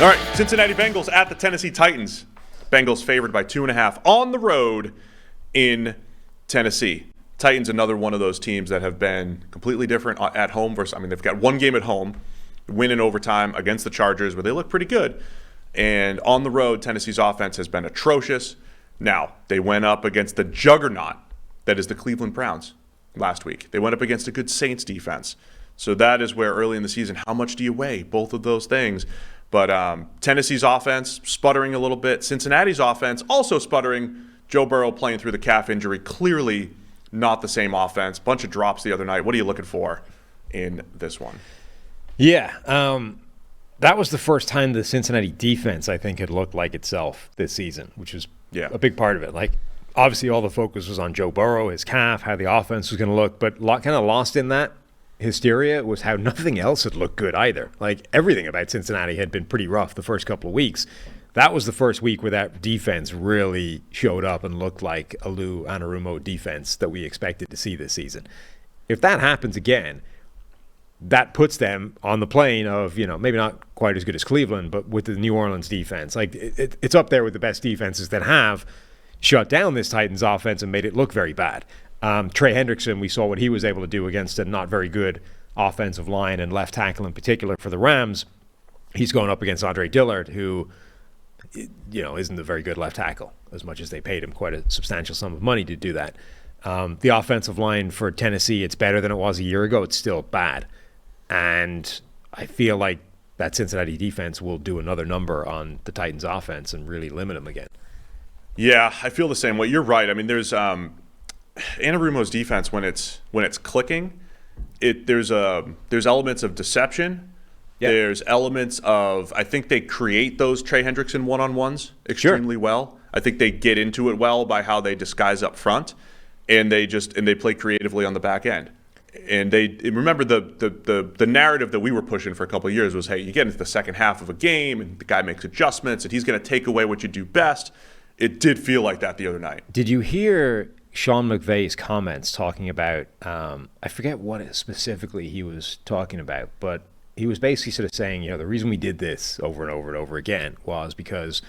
All right, Cincinnati Bengals at the Tennessee Titans. Bengals favored by 2.5 on the road in Tennessee. Titans, another one of those teams that have been completely different at home versus, they've got one game at home, win in overtime against the Chargers, where they look pretty good. And on the road, Tennessee's offense has been atrocious. Now, they went up against the juggernaut that is the Cleveland Browns last week. They went up against a good Saints defense. So that is where early in the season, how much do you weigh? Both of those things. But Tennessee's offense sputtering a little bit. Cincinnati's offense also sputtering. Joe Burrow playing through the calf injury. Clearly not the same offense. Bunch of drops the other night. What are you looking for in this one? Yeah, that was the first time the Cincinnati defense, I think, had looked like itself this season, which was a big part of it. Like, obviously all the focus was on Joe Burrow, his calf, how the offense was going to look. But kind of lost in that hysteria was how nothing else had looked good either. Like, everything about Cincinnati had been pretty rough the first couple of weeks. That was the first week where that defense really showed up and looked like a Lou Anarumo defense that we expected to see this season. If that happens again, that puts them on the plane of, maybe not quite as good as Cleveland, but with the New Orleans defense. Like, it's up there with the best defenses that have shut down this Titans offense and made it look very bad. Trey Hendrickson, we saw what he was able to do against a not very good offensive line and left tackle in particular for the Rams. He's going up against Andre Dillard, who, isn't a very good left tackle, as much as they paid him quite a substantial sum of money to do that. The offensive line for Tennessee, it's better than it was a year ago. It's still bad. And I feel like that Cincinnati defense will do another number on the Titans offense and really limit them again. Yeah, I feel the same way. You're right. There's Anarumo's defense when it's clicking. There's elements of deception. Yeah. There's elements of, I think they create those Trey Hendrickson one-on-ones extremely well. I think they get into it well by how they disguise up front, and they play creatively on the back end. And remember the narrative that we were pushing for a couple of years was, hey, you get into the second half of a game and the guy makes adjustments and he's going to take away what you do best. It did feel like that the other night. Did you hear Sean McVay's comments talking about, I forget what specifically he was talking about, but he was basically sort of saying, the reason we did this over and over and over again was because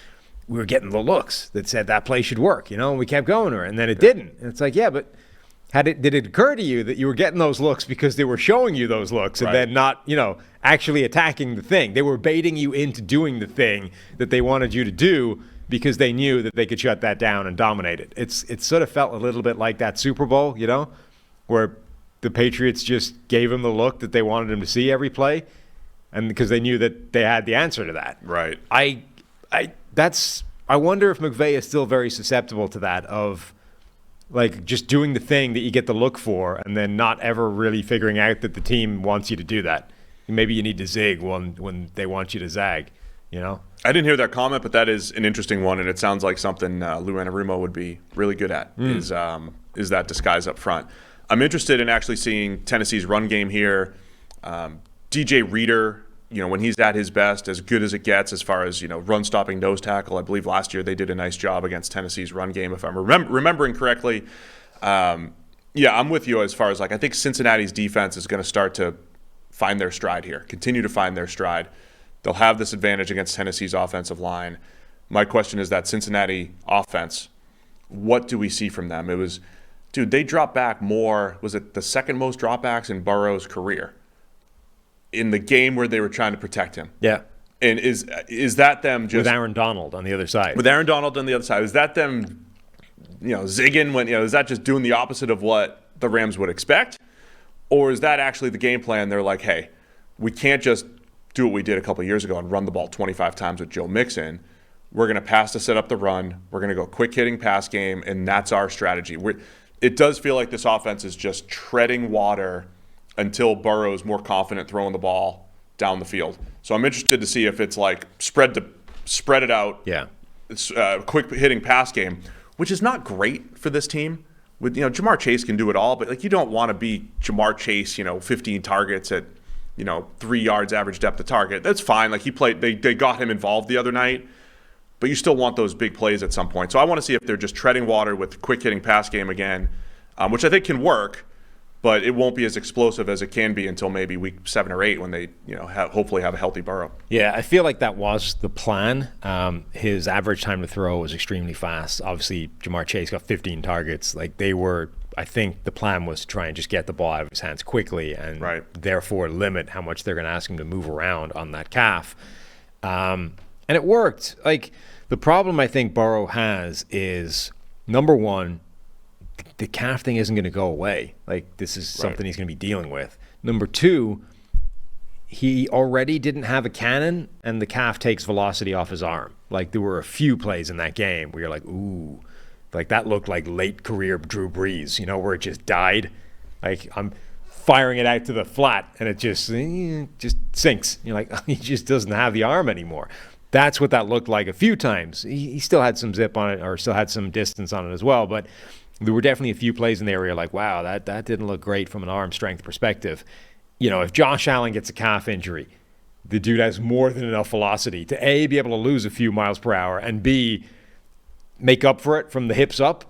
we were getting the looks that said that play should work, and we kept going and then it didn't. And it's like, yeah, but did it occur to you that you were getting those looks because they were showing you those looks and then not, actually attacking the thing? They were baiting you into doing the thing that they wanted you to do because they knew that they could shut that down and dominate it. It sort of felt a little bit like that Super Bowl, where the Patriots just gave him the look that they wanted him to see every play, and because they knew that they had the answer to that. Right. I wonder if McVay is still very susceptible to that, of like just doing the thing that you get the look for and then not ever really figuring out that the team wants you to do that. Maybe you need to zig when they want you to zag, I didn't hear that comment, but that is an interesting one, and it sounds like something Lou Anarumo would be really good at, is that disguise up front. I'm interested in actually seeing Tennessee's run game here. DJ Reader, when he's at his best, as good as it gets as far as, run-stopping nose tackle. I believe last year they did a nice job against Tennessee's run game, if I'm remembering correctly. I'm with you as far as, I think Cincinnati's defense is going to start to find their stride here, continue to find their stride. They'll have this advantage against Tennessee's offensive line. My question is that Cincinnati offense, what do we see from them? They dropped back more. Was it the second most dropbacks in Burrow's career in the game where they were trying to protect him? Yeah. And is that them just... With Aaron Donald on the other side. Is that them, zigging when, is that just doing the opposite of what the Rams would expect? Or is that actually the game plan? They're like, hey, we can't just do what we did a couple of years ago and run the ball 25 times with Joe Mixon. We're going to pass to set up the run. We're going to go quick-hitting pass game, and that's our strategy. It does feel like this offense is just treading water until Burrow's more confident throwing the ball down the field. So I'm interested to see if it's like spread it out. Yeah. It's quick-hitting pass game, which is not great for this team. With Jamar Chase can do it all, but you don't want to be Jamar Chase, 15 targets at 3 yards average depth of target. That's fine. He played. They got him involved the other night, but you still want those big plays at some point. So I want to see if they're just treading water with quick hitting pass game again, which I think can work. but it won't be as explosive as it can be until maybe week 7 or 8 when they, hopefully have a healthy Burrow. Yeah, I feel like that was the plan. His average time to throw was extremely fast. Obviously, Jamar Chase got 15 targets. I think the plan was to try and just get the ball out of his hands quickly and therefore limit how much they're going to ask him to move around on that calf. And it worked. The problem I think Burrow has is, number one, the calf thing isn't going to go away. This is something he's going to be dealing with. Number two, he already didn't have a cannon, and the calf takes velocity off his arm. There were a few plays in that game where you're like, ooh, that looked like late career Drew Brees, where it just died. I'm firing it out to the flat, and it just sinks. You're like, he just doesn't have the arm anymore. That's what that looked like a few times. He still had some zip on it, or still had some distance on it as well, but there were definitely a few plays in there where you're like, wow, that didn't look great from an arm strength perspective. If Josh Allen gets a calf injury, the dude has more than enough velocity to A, be able to lose a few miles per hour, and B, make up for it from the hips up.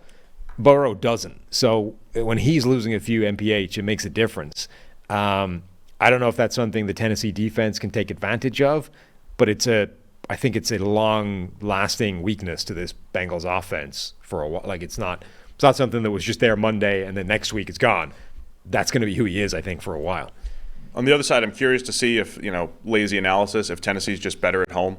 Burrow doesn't. So when he's losing a few MPH, it makes a difference. I don't know if that's something the Tennessee defense can take advantage of, but I think it's a long-lasting weakness to this Bengals offense for a while. It's not something that was just there Monday and then next week it's gone. That's going to be who he is, I think, for a while. On the other side, I'm curious to see if, lazy analysis, if Tennessee's just better at home.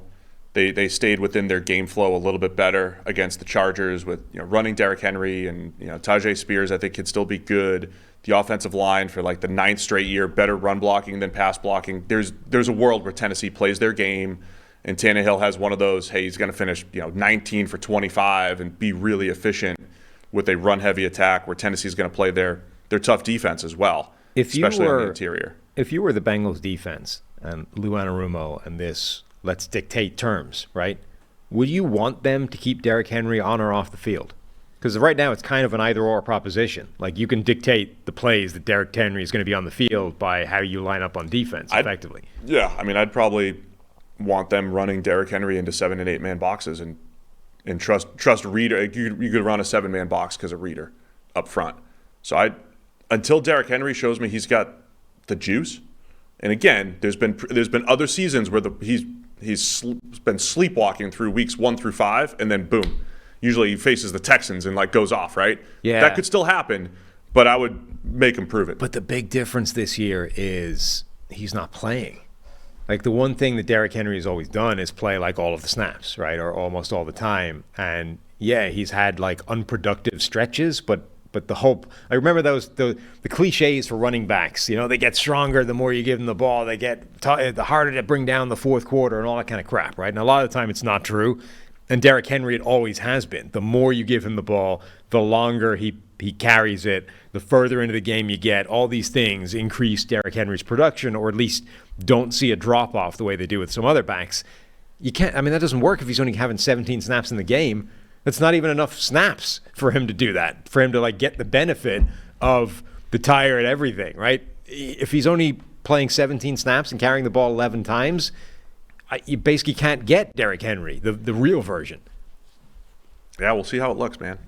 They stayed within their game flow a little bit better against the Chargers with running Derrick Henry and Tajay Spears. I think could still be good. The offensive line for the 9th straight year, better run blocking than pass blocking. There's a world where Tennessee plays their game, and Tannehill has one of those. Hey, he's going to finish 19 for 25 and be really efficient with a run heavy attack where Tennessee's going to play their tough defense as well, especially on the interior. If you were the Bengals defense and Lou Anarumo and this let's dictate terms, right? Would you want them to keep Derrick Henry on or off the field? Because right now it's kind of an either-or proposition. You can dictate the plays that Derrick Henry is going to be on the field by how you line up on defense effectively. I'd probably want them running Derrick Henry into 7 and 8 man boxes and trust Reader. You could run a 7-man box because of Reader up front. So until Derrick Henry shows me he's got the juice, and again, there's been other seasons where he's been sleepwalking through weeks 1 through 5, and then boom, usually he faces the Texans and goes off, right? Yeah, that could still happen, but I would make him prove it. But the big difference this year is he's not playing. The one thing that Derrick Henry has always done is play all of the snaps, right, or almost all the time. And yeah, he's had unproductive stretches, but the hope. I remember those the cliches for running backs. They get stronger the more you give them the ball. They get the harder to bring down the fourth quarter and all that kind of crap, right? And a lot of the time it's not true. And Derrick Henry, it always has been. The more you give him the ball, the longer he carries it, the further into the game you get. All these things increase Derrick Henry's production, or at least don't see a drop-off the way they do with some other backs. You can't. That doesn't work if he's only having 17 snaps in the game. That's not even enough snaps for him to do that, for him to get the benefit of the tire and everything, right? If he's only playing 17 snaps and carrying the ball 11 times, you basically can't get Derrick Henry, the real version. Yeah, we'll see how it looks, man.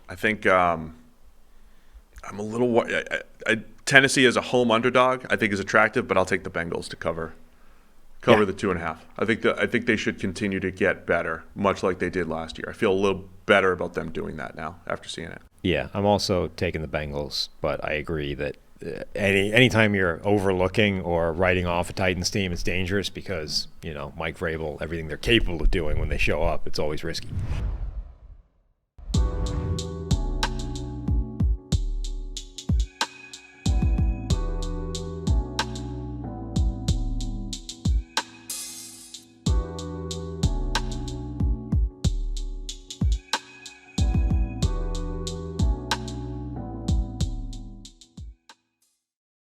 I think I'm a little Tennessee as a home underdog, I think is attractive, but I'll take the Bengals to cover the 2.5. I think they should continue to get better, much like they did last year. I feel a little better about them doing that now after seeing it. Yeah, I'm also taking the Bengals, but I agree that anytime you're overlooking or writing off a Titans team, it's dangerous because Mike Vrabel, everything they're capable of doing when they show up, it's always risky.